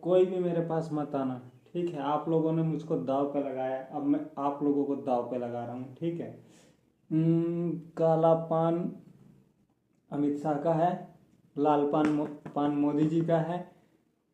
कोई भी मेरे पास मत आना, ठीक है। आप लोगों ने मुझको दाव पे लगाया, अब मैं आप लोगों को दाव पे लगा रहा हूँ, ठीक है। काला पान अमित शाह का है, लाल पान मोदी जी का है,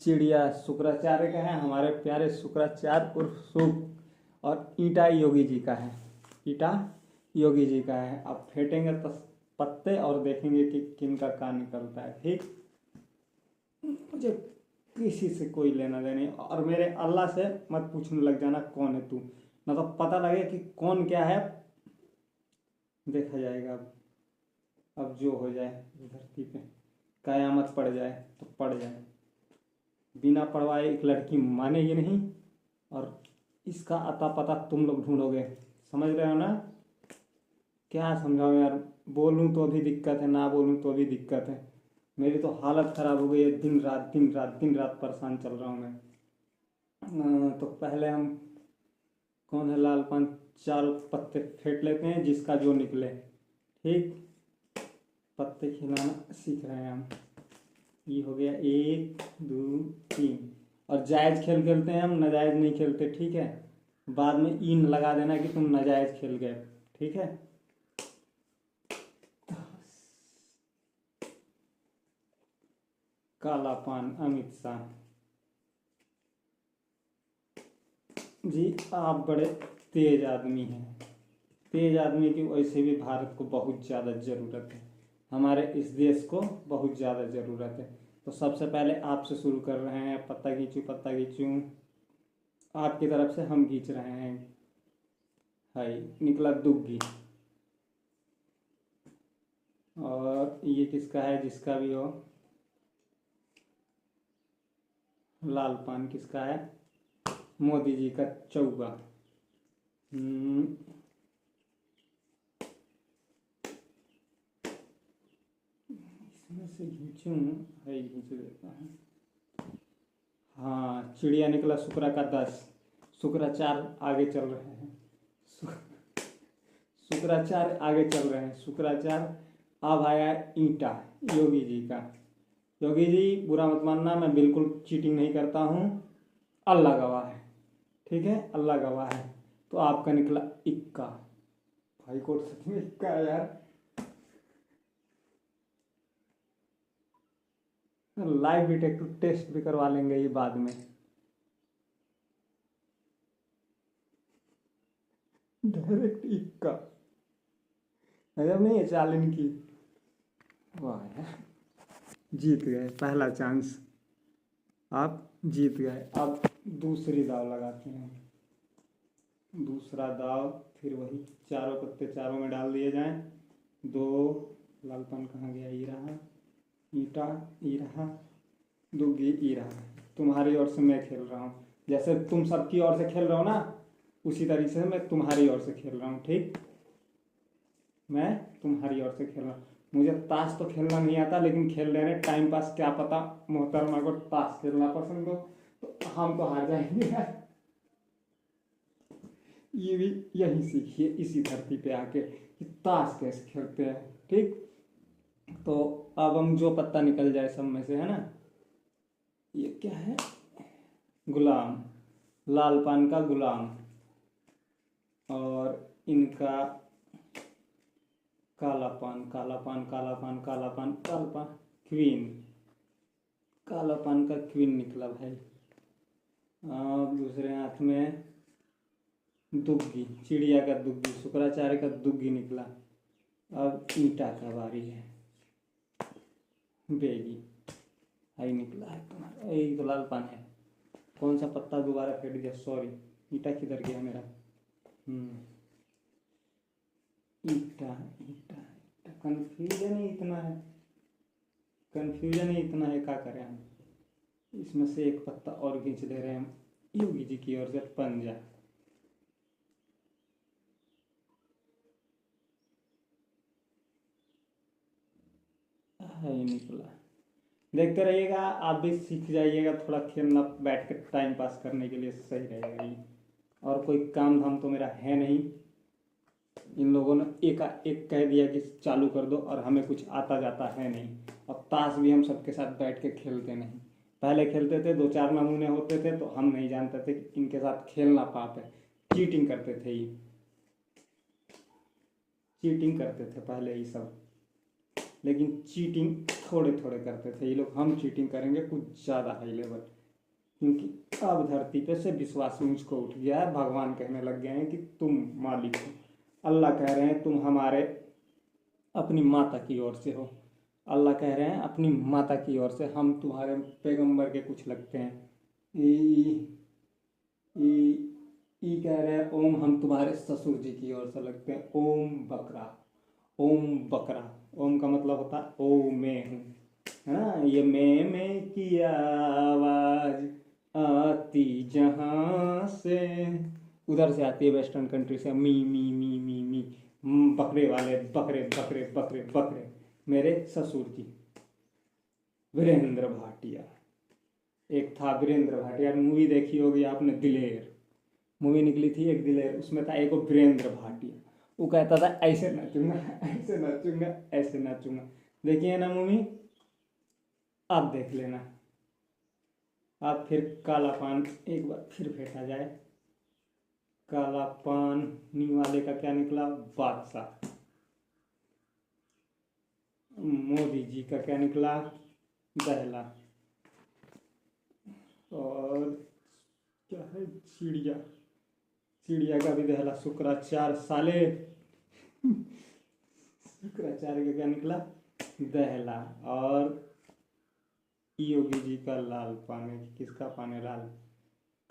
चिड़िया शुक्राचार्य का है, हमारे प्यारे शुक्राचार्य उर्फ शुक, और ईटा योगी जी का है, ईटा योगी जी का है। अब फेंटेंगे पत्ते और देखेंगे कि किन का निकलता है, ठीक। मुझे किसी से कोई लेना देना नहीं, और मेरे अल्लाह से मत पूछने लग जाना कौन है तू, ना तो पता लगे कि कौन क्या है, देखा जाएगा। अब जो हो जाए धरती पे, कयामत पड़ जाए तो पड़ जाए, बिना पढ़वाए एक लड़की मानेगी नहीं, और इसका अता पता तुम लोग ढूंढोगे, समझ रहे हो ना। क्या समझाओ यार, बोलूँ तो भी दिक्कत है, ना बोलूँ तो भी दिक्कत है। मेरी तो हालत ख़राब हो गई है, दिन रात दिन रात दिन रात परेशान चल रहा हूँ मैं। तो पहले हम, कौन है लाल पान, चारों पत्ते फेंट लेते हैं, जिसका जो निकले, ठीक। पत्ते खिलाना सीख रहे हैं हम। ये हो गया 1 2 3। और जायज़ खेल खेलते हैं हम, नाजायज़ नहीं खेलते, ठीक है। बाद में ईन लगा देना कि तुम नाजायज़ खेल गए, ठीक है। काला पान अमित शाह जी, आप बड़े तेज आदमी हैं। तेज आदमी की वैसे भी भारत को बहुत ज़्यादा ज़रूरत है, हमारे इस देश को बहुत ज़्यादा ज़रूरत है। तो सबसे पहले आपसे शुरू कर रहे हैं, पत्ता खींचूं, आपकी तरफ से हम खींच रहे हैं। हाय, निकला दुग्गी। और ये किसका है, जिसका भी हो। लाल पान किसका है, मोदी जी का चौगा। इसमें से खींचूं, है खींच देता हूँ। हाँ, चिड़िया निकला शुक्र का 10, शुक्राचार्य आगे चल रहे हैं, शुक्राचार्य आगे चल रहे हैं, शुक्राचार्य। अब आया ईंटा योगी जी का। योगी जी बुरा मत मानना, मैं बिल्कुल चीटिंग नहीं करता हूँ, अल्लाह गवाह है, ठीक है, अल्लाह गवाह है। तो आपका निकला इक्का। भाई कोर्ट सच में इक्का है यार। लाइव डिटेक्टिव टेस्ट भी करवा लेंगे ये बाद में। डायरेक्ट इक्का, गजब नहीं है चाल इनकी। वाह यार, जीत गए पहला चांस, आप जीत गए। अब दूसरी दाव लगाते हैं, दूसरा दाव, फिर वही चारों पत्ते चारों में डाल दिए जाएं। 2, लालपन कहाँ गया, ई रहा, ईटा ई रहा, दुग्गी ई रहा। तुम्हारी ओर से मैं खेल रहा हूँ, जैसे तुम सबकी ओर से खेल रहे हो ना, उसी तरीके से मैं तुम्हारी ओर से खेल रहा हूँ, ठीक। मैं तुम्हारी ओर से खेल रहा हूँ। मुझे ताश तो खेलना नहीं आता, लेकिन खेल रहे हैं टाइम पास, क्या पता मोहतरमा को ताश खेलना पसंद हो, तो हम तो हार जाएंगे यार। ये भी यही सीखिए इसी धरती पे आके कि ताश कैसे खेलते हैं, ठीक। तो अब हम जो पत्ता निकल जाए सब में से, है ना। ये क्या है, गुलाम, लाल पान का गुलाम, और इनका काला पान, काला पान काला पान काला पान काला पान, क्वीन, काला पान का क्वीन निकला भाई। अब दूसरे हाथ में दुग्गी, चिड़िया का दुग्गी, शुक्राचार्य का दुग्गी निकला। अब ईंटा का बारी है, बेगी, आई निकला है तुम्हारा, यही तो लाल पान है। कौन सा पत्ता दोबारा फेंट दिया, सॉरी, ईंटा किधर गया मेरा। ईंटा ईंटा, कन्फ्यूजन ही इतना है, कन्फ्यूजन ही इतना है, क्या करें हम। इसमें से एक पत्ता और खींच ले रहे हैं हम, योगी जी की ओर से पंजा। है निकला, देखते रहिएगा, आप भी सीख जाइएगा थोड़ा खेलना, बैठ कर टाइम पास करने के लिए सही रहेगा ये। और कोई काम धाम तो मेरा है नहीं, इन लोगों ने एक कह दिया कि चालू कर दो, और हमें कुछ आता जाता है नहीं। और ताश भी हम सबके साथ बैठ के खेलते नहीं, पहले खेलते थे, 2 4 नमूने होते थे, तो हम नहीं जानते थे कि इनके साथ खेलना पाप है। चीटिंग करते थे ये, चीटिंग करते थे पहले ही सब। लेकिन चीटिंग थोड़े थोड़े करते थे ये लोग, हम चीटिंग करेंगे कुछ ज़्यादा हाई लेवल। क्योंकि अब धरती पे से विश्वास मुझको उठ गया है। भगवान कहने लग गए हैं कि तुम मालिक हो। अल्लाह कह रहे हैं तुम हमारे अपनी माता की ओर से हो। अल्लाह कह रहे हैं अपनी माता की ओर से हम तुम्हारे पैगंबर के कुछ लगते हैं। ई ई ई कह रहे हैं ओम हम तुम्हारे ससुर जी की ओर से लगते हैं। ओम बकरा, ओम बकरा, ओम का मतलब होता है ओ मैं हूँ, है ना। ये मैं की आवाज आती जहाँ से, उधर से आती है वेस्टर्न कंट्री से। मी मी मी मी मी, बकरे वाले बकरे बकरे बकरे बकरे, मेरे ससुर जी वीरेंद्र भाटिया। एक था वीरेंद्र भाटिया, मूवी देखी होगी आपने, दिलेर मूवी निकली थी एक दिलेर, उसमें था एक वीरेंद्र भाटिया। वो कहता था ऐसे नाचूंगा, ऐसे नाचूंगा, ऐसे नाचूंगा। देखिए ना मूवी, आप देख लेना। आप फिर काला पान एक बार फिर फेंका जाए। काला पान नी वाले का क्या निकला, बादशाह। मोदी जी का क्या निकला, दहला। और क्या है, चिड़िया, चिड़िया का भी दहला। शुक्राचार्य साले, शुक्राचार्य का क्या निकला, दहला। और योगी जी का लाल पान है। किसका पान है, लाल।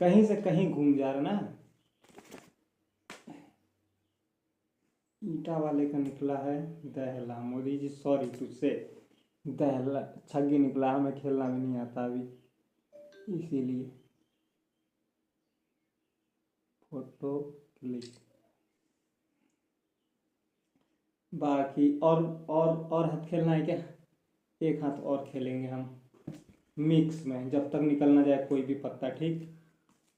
कहीं से कहीं घूम जा रहा ना। ईटा वाले का निकला है दहला। मोदी जी सॉरी तुझसे, दहला छग्गी निकला। हमें खेलना भी नहीं आता अभी, इसीलिए। Photo click. बाकी और हाथ खेलना है क्या, एक हाथ और खेलेंगे हम मिक्स में, जब तक निकल ना जाए कोई भी पत्ता। ठीक,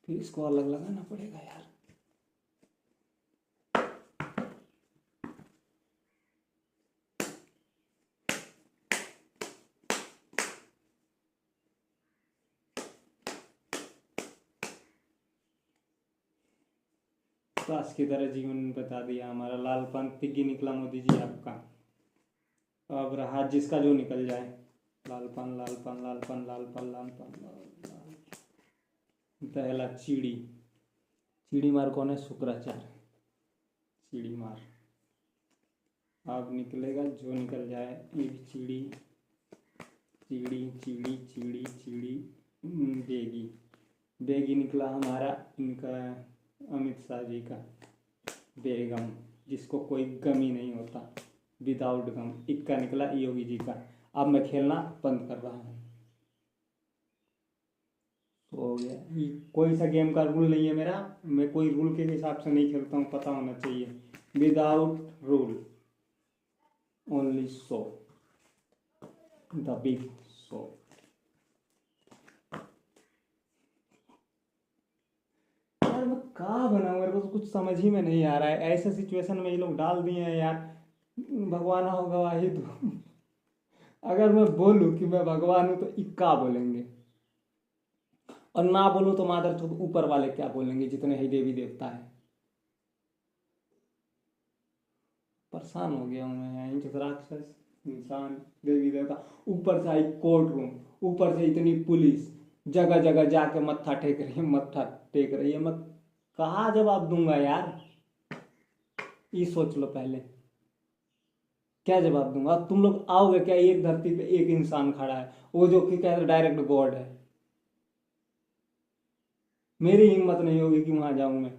फिर इसको अलग लगाना पड़ेगा यार। ताश की तरह जीवन बता दिया हमारा। लाल पान तिग्गी निकला मोदी जी आपका। अब रहा जिसका जो निकल जाए। लाल पान लाल पान लाल पान लाल पान लाल पान लाल। दहला चिड़ी, चिड़ी मार कौन है, शुक्राचार्य, चिड़ी मार। अब निकलेगा जो निकल जाए। ये भी चिड़ी, चिड़ी चिड़ी चिड़ी चिड़ी। बेगी, बेगी निकला हमारा इनका अमित शाह जी का बेगम, जिसको कोई गम ही नहीं होता, विदाउट गम। इक्का निकला योगी जी का। अब मैं खेलना बंद कर रहा हूँ, तो हो गया। कोई सा गेम का रूल नहीं है मेरा, मैं कोई रूल के हिसाब से नहीं खेलता हूँ, पता होना चाहिए। Without rule, only show, the big show. यार मैं कहाँ बनाऊँ, मेरे को तो कुछ समझ ही में नहीं आ रहा है। ऐसे सिचुएशन में ये लोग डाल दिए हैं यार, भगवान हो गवाही दो। अगर मैं बोलूँ कि मैं भगवान हूँ तो इक्का बोलेंगे, और ना बोलूँ तो मादर चौथ ऊपर वाले क्या बोलेंगे, जितने ही देवी देवता है। परेशान हो गया हूँ मैं यहाँ। राक्षस, इंसान, देवी देवता, ऊपर से आई कोर्ट रूम, ऊपर से इतनी पुलिस, जगह जगह जाके मत्था टेक रही है, मत्था टेक रही है। मैं कहाँ जवाब दूंगा यार, ये सोच लो पहले, क्या जवाब दूंगा। तुम लोग आओगे क्या, एक धरती पे एक इंसान खड़ा है, वो जो कि कह रहे डायरेक्ट गॉड है। मेरी हिम्मत नहीं होगी कि वहां जाऊं मैं,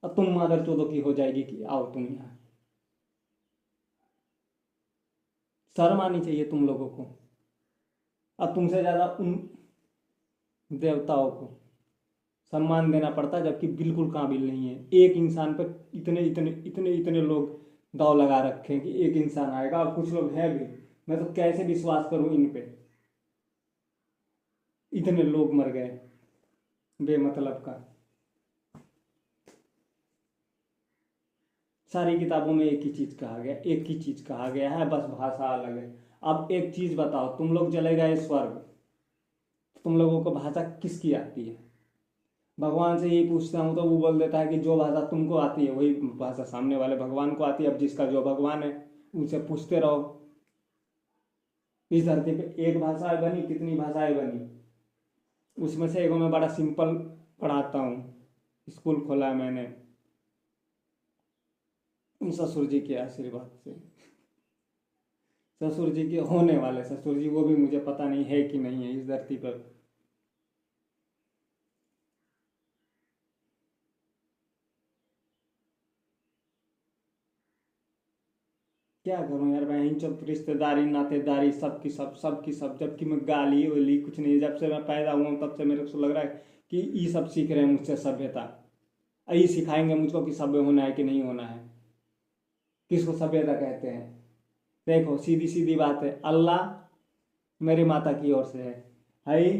और तुम मादर चौदह की हो जाएगी कि आओ तुम यहाँ। शर्म आनी चाहिए तुम लोगों को। अब तुमसे ज्यादा उन देवताओं को सम्मान देना पड़ता है, जबकि बिल्कुल काबिल नहीं है। एक इंसान पर इतने इतने इतने इतने लोग दाव लगा रखे हैं कि एक इंसान आएगा, और कुछ लोग हैं भी। मैं तो कैसे विश्वास करूं इन पे, इतने लोग मर गए बेमतलब का। सारी किताबों में एक ही चीज कहा गया, एक ही चीज कहा गया है, बस भाषा अलग है। अब एक चीज बताओ, तुम लोग चले गए स्वर्ग, तुम लोगों को भाषा किसकी आती है? भगवान से यही पूछता हूँ तो वो बोल देता है कि जो भाषा तुमको आती है वही भाषा सामने वाले भगवान को आती है। अब जिसका जो भगवान है उनसे पूछते रहो। इस धरती पे एक भाषा बनी, कितनी भाषाएं बनी, उसमें से एगो मैं बड़ा सिंपल पढ़ाता हूँ। स्कूल खोला है मैंने ससुर जी के आशीर्वाद से। ससुर जी के होने वाले ससुर जी, वो भी मुझे पता नहीं है कि नहीं है इस धरती पर। क्या करूं यार, मैं इन सब रिश्तेदारी नातेदारी सबकी सब, जबकि मैं गाली वाली कुछ नहीं। जब से मैं पैदा हुआ हूं तब से मेरे को लग रहा है कि ये सब सीख रहे हैं मुझसे सभ्यता। यही सिखाएंगे मुझको कि सभ्य होना है कि नहीं होना है, किसको सभ्यता कहते हैं। देखो सीधी सीधी बात है, अल्लाह मेरी माता की ओर से है। हई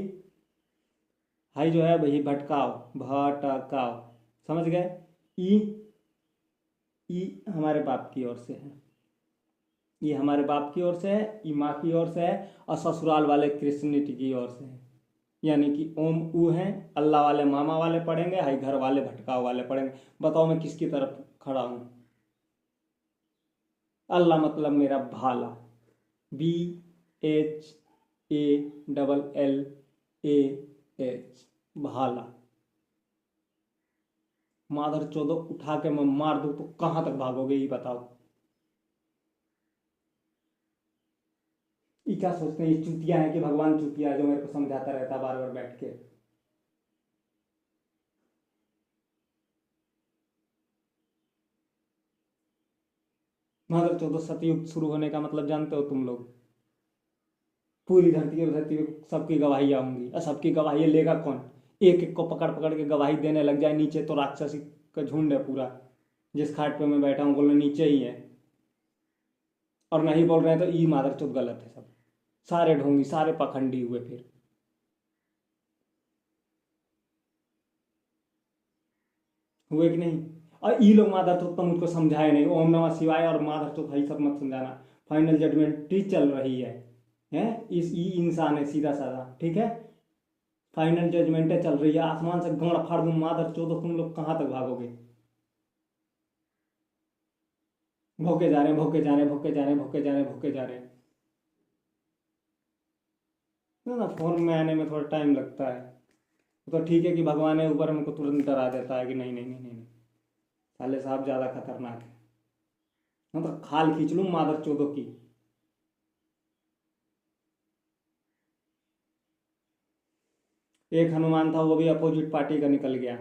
हई जो है भाई भटकाओ, भटकाओ, समझ गए। ई ई हमारे बाप की ओर से है, ये हमारे बाप की ओर से है, ये माँ की ओर से है, और ससुराल वाले क्रिश्चियनिटी की ओर से है। यानी कि ओम ऊ है, अल्लाह वाले मामा वाले पढ़ेंगे, हाई घर वाले भटकाव वाले पढ़ेंगे। बताओ मैं किसकी तरफ खड़ा हूं? अल्लाह मतलब मेरा भाला, BHALLAH, भाला। माधर चौदह उठा के मैं मार दूं तो कहां तक भागोगे ये बताओ। ये क्या सोचते हैं, ये चूतिया है कि भगवान चूतिया है जो मेरे को समझाता रहता बार बार बैठ के। माधर चौदह सतयुग शुरू होने का मतलब जानते हो तुम लोग? पूरी धरती पे सबकी गवाहियां होंगी, और सबकी गवाही लेगा कौन? एक एक को पकड़ पकड़ के गवाही देने लग जाए। नीचे तो राक्षसी का झुंड है पूरा, जिस खाट पे मैं बैठा हूँ बोलना नीचे ही है, और नहीं बोल रहे हैं तो ई मादर चौथ गलत है। सब सारे ढोंगी, सारे पखंडी हुए फिर। हुए कि नहीं? और ई लोग मादर चौथ तो मुझको समझाए नहीं। ओम नमः शिवाय और मादर चौथ है सब मत समझाना। फाइनल जजमेंट चल रही है इस ई इंसान है सीधा साधा, ठीक है। फाइनल जजमेंटें चल रही है, आसमान से गण फाड़ दूं मादर चौदह, तुम लोग कहां तक भागोगे? भोके जा रहे हैं, भोके जा रहे हैं, भोके जा रहे हैं, भोके जा रहे हैं, भोके जा रहे हैं। ना फोन में आने में थोड़ा टाइम लगता है। तो ठीक है कि भगवान है ऊपर, हमको तुरंत डरा देता है कि नहीं नहीं नहीं नहीं नहीं, साले साहब ज्यादा खतरनाक है। मैं तो खाल खींच लूं मादर चौदह की। एक हनुमान था, वो भी अपोजिट पार्टी का निकल गया।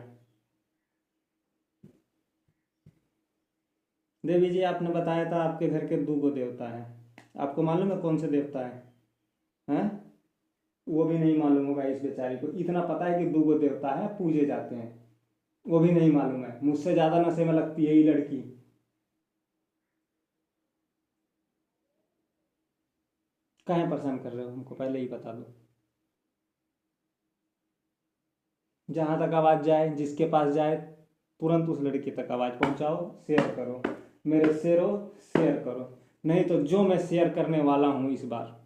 देवी जी आपने बताया था आपके घर के दो गो देवता है, आपको मालूम है कौन से देवता है? हैं? वो भी नहीं मालूम होगा इस बेचारी को। इतना पता है कि दो गो देवता है पूजे जाते हैं, वो भी नहीं मालूम है। मुझसे ज्यादा नशे में लगती है ये लड़की। काहे परेशान कर रहे हो हमको, पहले ही बता दो। जहां तक आवाज जाए, जिसके पास जाए, तुरंत उस लड़की तक आवाज पहुंचाओ। शेयर करो मेरे शेरों, शेयर करो। नहीं तो जो मैं शेयर करने वाला हूं इस बार,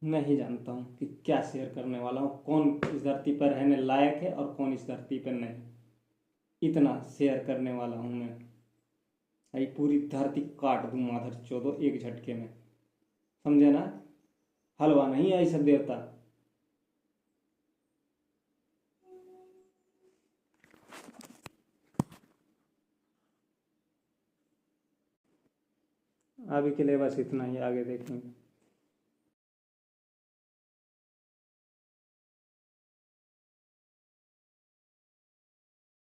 नहीं जानता हूं कि क्या शेयर करने वाला हूं। कौन इस धरती पर रहने लायक है और कौन इस धरती पर नहीं, इतना शेयर करने वाला हूं मैं। आई पूरी धरती काट दूं माधर चौदह एक झटके में, समझे ना? हलवा नहीं है सब देवता। अभी के लिए बस इतना ही, आगे देखेंगे।